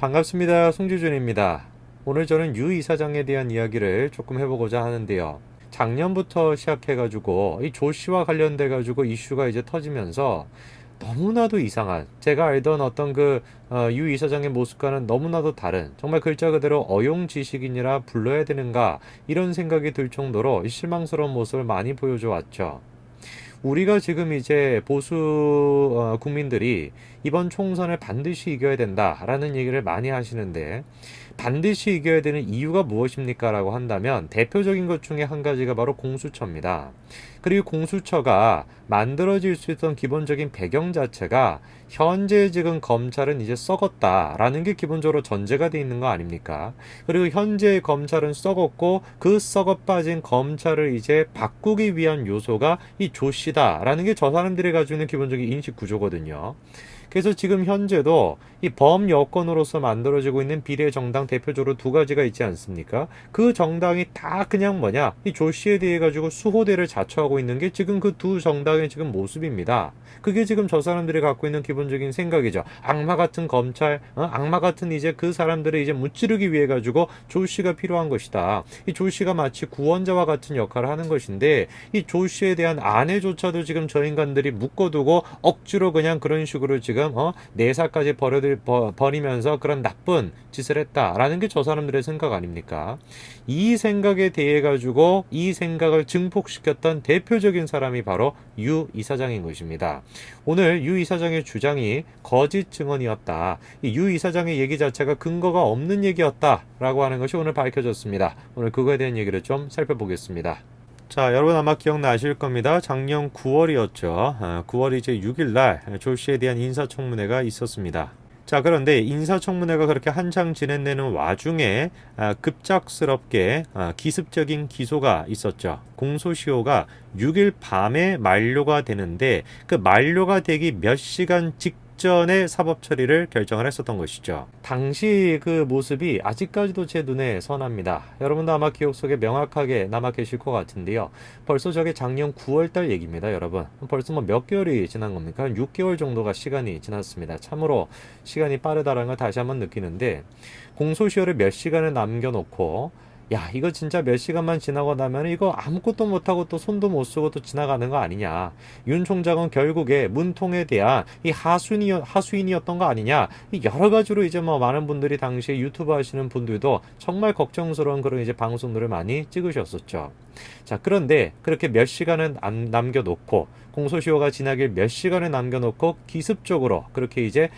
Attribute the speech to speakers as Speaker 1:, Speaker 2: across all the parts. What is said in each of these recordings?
Speaker 1: 반갑습니다. 송지준입니다. 오늘 저는 유 이사장에 대한 이야기를 조금 해보고자 하는데요. 작년부터 시작해가지고 이 조 씨와 관련돼가지고 이슈가 이제 터지면서 너무나도 이상한, 제가 알던 어떤 유 이사장의 모습과는 너무나도 다른, 정말 글자 그대로 어용지식인이라 불러야 되는가 이런 생각이 들 정도로 실망스러운 모습을 많이 보여줘 왔죠. 우리가 지금 이제 보수 국민들이 이번 총선을 반드시 이겨야 된다라는 얘기를 많이 하시는데, 반드시 이겨야 되는 이유가 무엇입니까? 라고 한다면 대표적인 것 중에 한 가지가 바로 공수처입니다. 그리고 공수처가 만들어질 수 있던 기본적인 배경 자체가 현재 지금 검찰은 이제 썩었다라는 게 기본적으로 전제가 돼 있는 거 아닙니까? 그리고 현재 검찰은 썩었고 그 썩어 빠진 검찰을 이제 바꾸기 위한 요소가 이 조씨다라는 게 저 사람들이 가지고 있는 기본적인 인식 구조거든요. 그래서 지금 현재도 이 범여권으로서 만들어지고 있는 비례정당 대표적으로 두 가지가 있지 않습니까? 그 정당이 다 그냥 뭐냐, 이 조 씨에 대해 가지고 수호대를 자처하고 있는 게 지금 그 두 정당의 지금 모습입니다. 그게 지금 저 사람들이 갖고 있는 기본적인 생각이죠. 악마 같은 검찰, 악마 같은 이제 그 사람들을 이제 무찌르기 위해 가지고 조 씨가 필요한 것이다. 이 조 씨가 마치 구원자와 같은 역할을 하는 것인데, 이 조 씨에 대한 아내조차도 지금 저 인간들이 묶어두고 억지로 그냥 그런 식으로 지금 내사까지 버리면서 그런 나쁜 짓을 했다라는 게 저 사람들의 생각 아닙니까? 이 생각에 대해 가지고 이 생각을 증폭시켰던 대표적인 사람이 바로 유 이사장인 것입니다. 오늘 유 이사장의 주장이 거짓 증언이었다, 이 유 이사장의 얘기 자체가 근거가 없는 얘기였다라고 하는 것이 오늘 밝혀졌습니다. 오늘 그거에 대한 얘기를 좀 살펴보겠습니다. 자, 여러분 아마 기억나실 겁니다. 작년 9월이었죠. 9월 이제 6일날 조 씨에 대한 인사청문회가 있었습니다. 자, 그런데 인사청문회가 그렇게 한창 진행되는 와중에 급작스럽게 기습적인 기소가 있었죠. 공소시효가 6일 밤에 만료가 되는데, 그 만료가 되기 몇 시간 직전에 사법 처리를 결정을 했었던 것이죠. 당시 그 모습이 아직까지도 제 눈에 선합니다. 여러분도 아마 기억 속에 명확하게 남아 계실 것 같은데요. 벌써 저게 작년 9월달 얘기입니다, 여러분. 벌써 뭐 몇 개월이 지난 겁니까? 한 6개월 정도가 시간이 지났습니다. 참으로 시간이 빠르다는 걸 다시 한번 느끼는데, 공소시효를 몇 시간을 남겨놓고 야, 이거 진짜 몇 시간만 지나고 나면 이거 아무것도 못하고 또 손도 못 쓰고 또 지나가는 거 아니냐. 윤 총장은 결국에 문통에 대한 이 하수인이었던 거 아니냐. 여러 가지로 이제 뭐 많은 분들이 당시에 유튜브 하시는 분들도 정말 걱정스러운 그런 이제 방송들을 많이 찍으셨었죠. 자, 그런데 그렇게 몇 시간을 남겨놓고, 공소시효가 지나길 몇 시간을 남겨놓고 기습적으로 그렇게 이제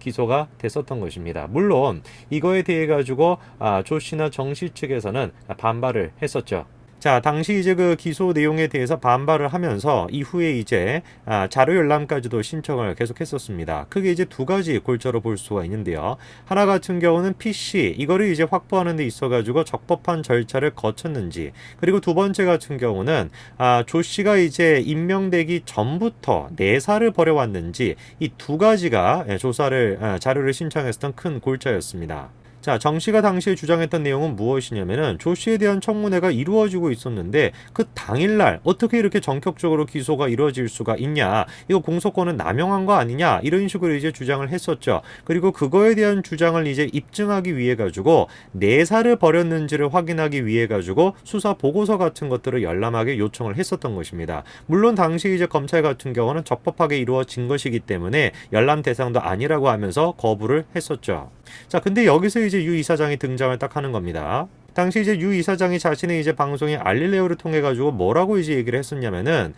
Speaker 1: 기소가 됐었던 것입니다. 물론 이거에 대해 가지고 조 씨나 정 씨 측에서는 반발을 했었죠. 자, 당시 이제 그 기소 내용에 대해서 반발을 하면서 이후에 이제 자료 열람까지도 신청을 계속했었습니다. 크게 이제 두 가지 골자로 볼 수가 있는데요. 하나 같은 경우는 PC 이거를 이제 확보하는 데 있어가지고 적법한 절차를 거쳤는지, 그리고 두 번째 같은 경우는 조 씨가 이제 임명되기 전부터 내사를 벌여왔는지, 이 두 가지가 자료를 신청했었던 큰 골자였습니다. 자, 정 씨가 당시에 주장했던 내용은 무엇이냐면은 조 씨에 대한 청문회가 이루어지고 있었는데 그 당일날 어떻게 이렇게 전격적으로 기소가 이루어질 수가 있냐, 이거 공소권은 남용한 거 아니냐, 이런 식으로 이제 주장을 했었죠. 그리고 그거에 대한 주장을 이제 입증하기 위해 가지고 내사를 벌였는지를 확인하기 위해 가지고 수사 보고서 같은 것들을 열람하게 요청을 했었던 것입니다. 물론 당시 이제 검찰 같은 경우는 적법하게 이루어진 것이기 때문에 열람 대상도 아니라고 하면서 거부를 했었죠. 자, 근데 여기서 이제 유 이사장이 등장을 딱 하는 겁니다. 당시 이제 유 이사장이 자신의 이제 방송인 알릴레오를 통해 가지고 뭐라고 이제 얘기를 했었냐면은,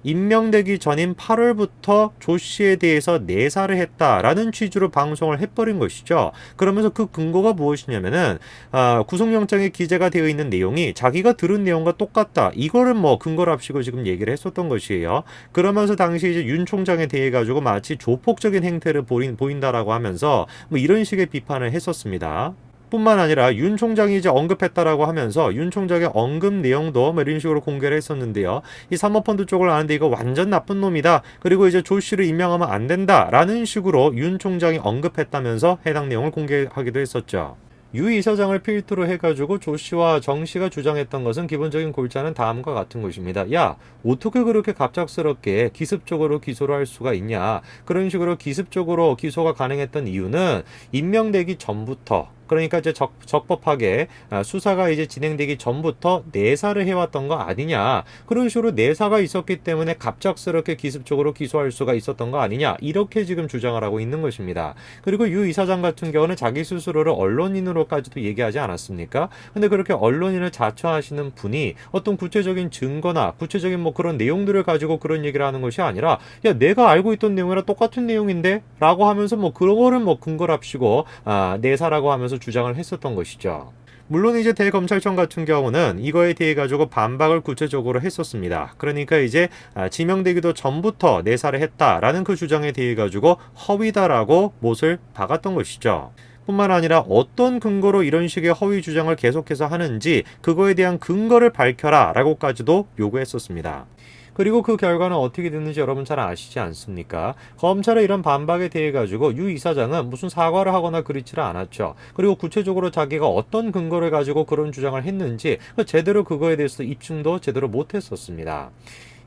Speaker 1: 임명되기 전인 8월부터 조 씨에 대해서 내사를 했다라는 취지로 방송을 해버린 것이죠. 그러면서 그 근거가 무엇이냐면은 구속영장에 기재가 되어 있는 내용이 자기가 들은 내용과 똑같다, 이거를 뭐 근거로 합시고 지금 얘기를 했었던 것이에요. 그러면서 당시 이제 윤 총장에 대해 가지고 마치 조폭적인 행태를 보인다라고 하면서 뭐 이런 식의 비판을 했었습니다. 뿐만 아니라 윤 총장이 이제 언급했다라고 하면서 윤 총장의 언급 내용도 뭐 이런 식으로 공개를 했었는데요. 이 사모펀드 쪽을 아는데 이거 완전 나쁜 놈이다, 그리고 이제 조 씨를 임명하면 안 된다라는 식으로 윤 총장이 언급했다면서 해당 내용을 공개하기도 했었죠. 유 이사장을 필두로 해가지고 조 씨와 정 씨가 주장했던 것은 기본적인 골자는 다음과 같은 것입니다. 야, 어떻게 그렇게 갑작스럽게 기습적으로 기소를 할 수가 있냐? 그런 식으로 기습적으로 기소가 가능했던 이유는 임명되기 전부터, 그러니까 이제 적법하게 수사가 이제 진행되기 전부터 내사를 해왔던 거 아니냐. 그런 식으로 내사가 있었기 때문에 갑작스럽게 기습적으로 기소할 수가 있었던 거 아니냐. 이렇게 지금 주장을 하고 있는 것입니다. 그리고 유 이사장 같은 경우는 자기 스스로를 언론인으로까지도 얘기하지 않았습니까? 근데 그렇게 언론인을 자처하시는 분이 어떤 구체적인 증거나 구체적인 뭐 그런 내용들을 가지고 그런 얘기를 하는 것이 아니라, 야, 내가 알고 있던 내용이랑 똑같은 내용인데? 라고 하면서 뭐 그거를 뭐 근거랍시고 내사라고 하면서 주장을 했었던 것이죠. 물론 이제 대검찰청 같은 경우는 이거에 대해 가지고 반박을 구체적으로 했었습니다. 그러니까 이제 지명되기도 전부터 내사를 했다라는 그 주장에 대해 가지고 허위다라고 못을 박았던 것이죠. 뿐만 아니라 어떤 근거로 이런 식의 허위 주장을 계속해서 하는지 그거에 대한 근거를 밝혀라 라고까지도 요구했었습니다. 그리고 그 결과는 어떻게 됐는지 여러분 잘 아시지 않습니까? 검찰의 이런 반박에 대해 가지고 유 이사장은 무슨 사과를 하거나 그렇지를 않았죠. 그리고 구체적으로 자기가 어떤 근거를 가지고 그런 주장을 했는지 제대로 그거에 대해서 입증도 제대로 못했었습니다.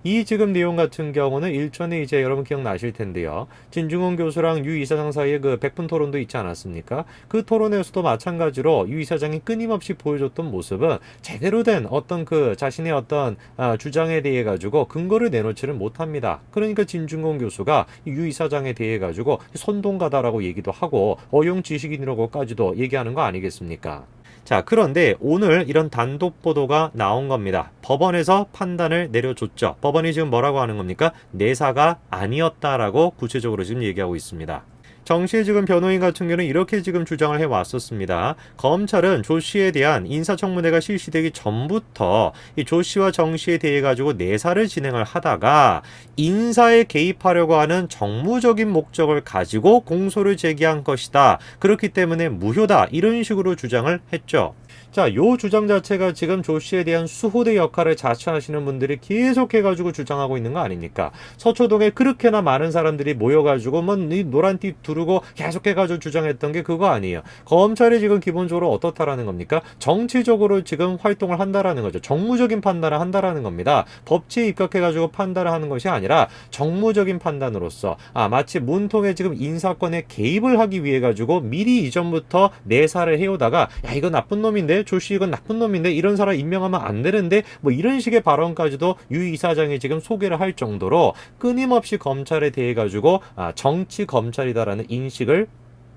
Speaker 1: 이 지금 내용 같은 경우는 일전에 이제 여러분 기억나실 텐데요. 진중권 교수랑 유 이사장 사이에 그 100분 토론도 있지 않았습니까? 그 토론에서도 마찬가지로 유 이사장이 끊임없이 보여줬던 모습은 제대로 된 어떤 그 자신의 어떤 주장에 대해 가지고 근거를 내놓지를 못합니다. 그러니까 진중권 교수가 유 이사장에 대해 가지고 선동가다라고 얘기도 하고 어용 지식인이라고까지도 얘기하는 거 아니겠습니까? 자, 그런데 오늘 이런 단독 보도가 나온 겁니다. 법원에서 판단을 내려줬죠. 법원이 지금 뭐라고 하는 겁니까? 내사가 아니었다라고 구체적으로 지금 얘기하고 있습니다. 정 씨의 지금 변호인 같은 경우는 이렇게 지금 주장을 해왔었습니다. 검찰은 조 씨에 대한 인사청문회가 실시되기 전부터 이 조 씨와 정 씨에 대해 가지고 내사를 진행을 하다가 인사에 개입하려고 하는 정무적인 목적을 가지고 공소를 제기한 것이다. 그렇기 때문에 무효다. 이런 식으로 주장을 했죠. 자, 요 주장 자체가 지금 조 씨에 대한 수호대 역할을 자처하시는 분들이 계속해가지고 주장하고 있는 거 아닙니까? 서초동에 그렇게나 많은 사람들이 모여가지고 이 노란띠 두르고 계속해가지고 주장했던 게 그거 아니에요. 검찰이 지금 기본적으로 어떻다라는 겁니까? 정치적으로 지금 활동을 한다라는 거죠. 정무적인 판단을 한다라는 겁니다. 법치에 입각해가지고 판단을 하는 것이 아니라 정무적인 판단으로서 마치 문통의 지금 인사권에 개입을 하기 위해 가지고 미리 이전부터 내사를 해오다가 야, 이거 나쁜 놈인데, 조씨 이건 나쁜 놈인데, 이런 사람 임명하면 안 되는데, 뭐 이런 식의 발언까지도 유 이사장이 지금 소개를 할 정도로 끊임없이 검찰에 대해 가지고 정치 검찰이다라는 인식을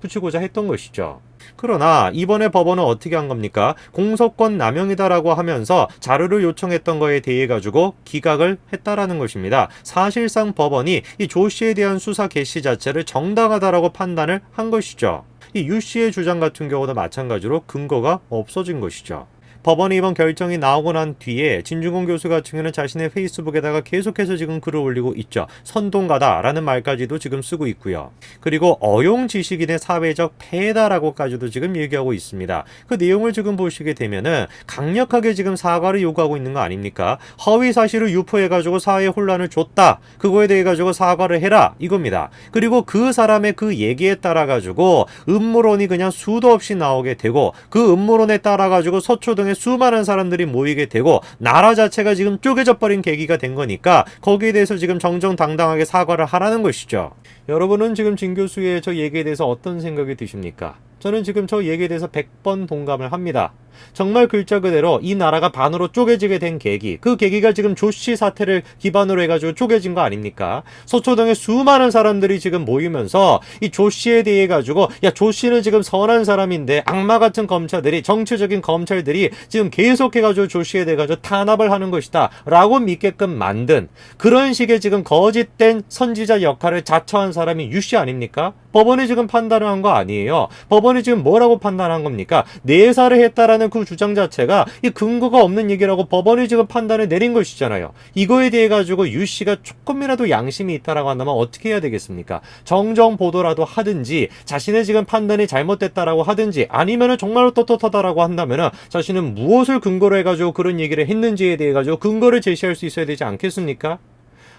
Speaker 1: 붙이고자 했던 것이죠. 그러나 이번에 법원은 어떻게 한 겁니까? 공소권 남용이다라고 하면서 자료를 요청했던 거에 대해 가지고 기각을 했다라는 것입니다. 사실상 법원이 이 조 씨에 대한 수사 개시 자체를 정당하다라고 판단을 한 것이죠. 이 유 씨의 주장 같은 경우도 마찬가지로 근거가 없어진 것이죠. 법원의 이번 결정이 나오고 난 뒤에 진중권 교수 같은 경우는 자신의 페이스북에다가 계속해서 지금 글을 올리고 있죠. 선동가다라는 말까지도 지금 쓰고 있고요. 그리고 어용 지식인의 사회적 폐해다라고까지도 지금 얘기하고 있습니다. 그 내용을 지금 보시게 되면은 강력하게 지금 사과를 요구하고 있는 거 아닙니까? 허위 사실을 유포해가지고 사회에 혼란을 줬다. 그거에 대해 가지고 사과를 해라. 이겁니다. 그리고 그 사람의 그 얘기에 따라 가지고 음모론이 그냥 수도 없이 나오게 되고 그 음모론에 따라 가지고 서초동에 수많은 사람들이 모이게 되고 나라 자체가 지금 쪼개져 버린 계기가 된 거니까 거기에 대해서 지금 정정당당하게 사과를 하라는 것이죠. 여러분은 지금 진 교수의 저 얘기에 대해서 어떤 생각이 드십니까? 저는 지금 저 얘기에 대해서 100번 동감을 합니다. 정말 글자 그대로 이 나라가 반으로 쪼개지게 된 계기, 그 계기가 지금 조씨 사태를 기반으로 해가지고 쪼개진 거 아닙니까? 서초동에 수많은 사람들이 지금 모이면서 이 조씨에 대해 가지고 야, 조씨는 지금 선한 사람인데 악마 같은 검찰들이, 정치적인 검찰들이 지금 계속해가지고 조씨에 대해 가지고 탄압을 하는 것이다 라고 믿게끔 만든 그런 식의 지금 거짓된 선지자 역할을 자처한 사람이 유씨 아닙니까? 법원이 지금 판단을 한 거 아니에요. 법원이 지금 뭐라고 판단한 겁니까? 내사를 했다라는 그 주장 자체가 이 근거가 없는 얘기라고 법원이 지금 판단을 내린 것이잖아요. 이거에 대해 가지고 유 씨가 조금이라도 양심이 있다라고 한다면 어떻게 해야 되겠습니까? 정정 보도라도 하든지 자신의 지금 판단이 잘못됐다라고 하든지 아니면은 정말로 떳떳하다라고 한다면은 자신은 무엇을 근거로 해가지고 그런 얘기를 했는지에 대해 가지고 근거를 제시할 수 있어야 되지 않겠습니까?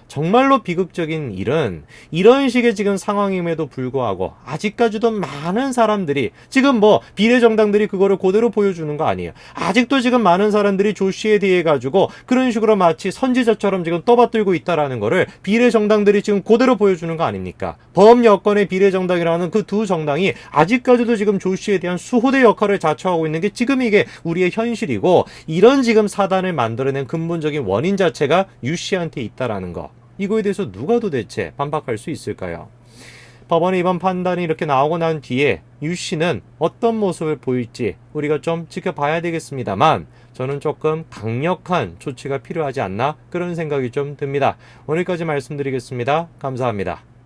Speaker 1: 정말로 비극적인 일은 이런 식의 지금 상황임에도 불구하고 아직까지도 많은 사람들이 지금 뭐 비례정당들이 그거를 그대로 보여주는 거 아니에요. 아직도 지금 많은 사람들이 조 씨에 대해 가지고 그런 식으로 마치 선지자처럼 지금 떠받들고 있다라는 거를 비례정당들이 지금 그대로 보여주는 거 아닙니까? 범여권의 비례정당이라는 그 두 정당이 아직까지도 지금 조 씨에 대한 수호대 역할을 자처하고 있는 게 지금 이게 우리의 현실이고, 이런 지금 사단을 만들어낸 근본적인 원인 자체가 유 씨한테 있다라는 거. 이거에 대해서 누가 도대체 반박할 수 있을까요? 법원의 이번 판단이 이렇게 나오고 난 뒤에 유 씨는 어떤 모습을 보일지 우리가 좀 지켜봐야 되겠습니다만, 저는 조금 강력한 조치가 필요하지 않나 그런 생각이 좀 듭니다. 오늘까지 말씀드리겠습니다. 감사합니다.